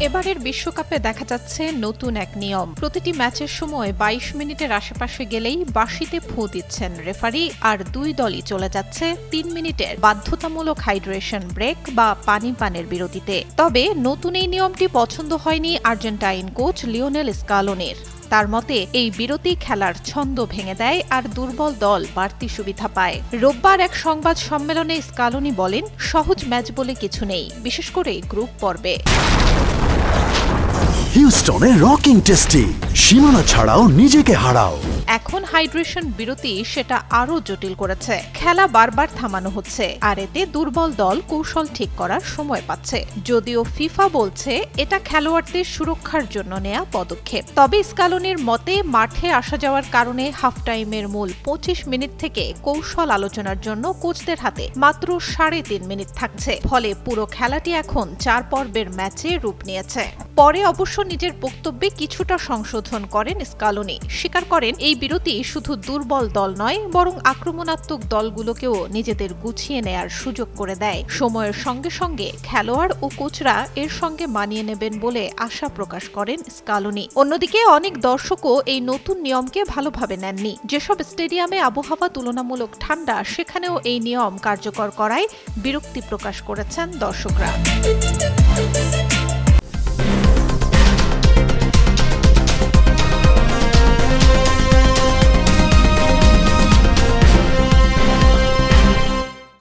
এবারের বিশ্বকাপে দেখা যাচ্ছে নতুন এক নিয়ম। প্রতিটি ম্যাচের সময় ২২ মিনিটের আশেপাশে গেলেই বাঁশিতে ফু দিচ্ছেন রেফারি, আর দুই দলই চলে যাচ্ছে ৩ মিনিটের বাধ্যতামূলক হাইড্রেশন ব্রেক বা পানি পানের বিরতিতে। তবে নতুন এই নিয়মটি পছন্দ হয়নি আর্জেন্টাইন কোচ লিওনেল স্কালোনির। তার মতে এই বিরতি খেলার ছন্দ ভেঙে দেয় আর দুর্বল দল বাড়তি সুবিধা পায়। রোববার এক সংবাদ সম্মেলনে স্কালোনি বলেন, সহজ ম্যাচ বলে কিছু নেই, বিশেষ করে গ্রুপ পর্বে। হিউস্টনে রকিং টেস্টি, সীমানা ছাড়াও নিজেকে হারাও। এখন হাইড্রেশন বিরতি সেটা আরও জটিল করেছে। খেলা বারবার থামানো হচ্ছে, আর এতে দুর্বল দল কৌশল ঠিক করার সময় পাচ্ছে। যদিও ফিফা বলছে এটা খেলোয়াড়দের সুরক্ষার জন্য নেয়া পদক্ষেপ। তবে স্কালোনির মতে মাঠে আসা যাওয়ার কারণে হাফ টাইমের মূল ২৫ মিনিট থেকে কৌশল আলোচনার জন্য কোচদের হাতে মাত্র ৩.৫ মিনিট থাকছে। ফলে পুরো খেলাটি এখন ৪ পর্বের ম্যাচে রূপ নিয়েছে। পরে অবশ্য নিজের বক্তব্যে কিছুটা সংশোধন করেন স্কালোনি। স্বীকার করেন এই বিরতি শুধু দুর্বল দল নয়, বরং আক্রমণাত্মক দলগুলোকেও নিজেদের গুছিয়ে নেয়ার সুযোগ করে দেয়। সময়ের সঙ্গে সঙ্গে খেলোয়াড় ও কোচরা এর সঙ্গে মানিয়ে নেবেন বলে আশা প্রকাশ করেন স্কালোনি। অন্যদিকে অনেক দর্শকও এই নতুন নিয়মকে ভালোভাবে নেননি। যেসব স্টেডিয়ামে আবহাওয়া তুলনামূলক ঠান্ডা, সেখানেও এই নিয়ম কার্যকর করায় বিরক্তি প্রকাশ করেছেন দর্শকরা।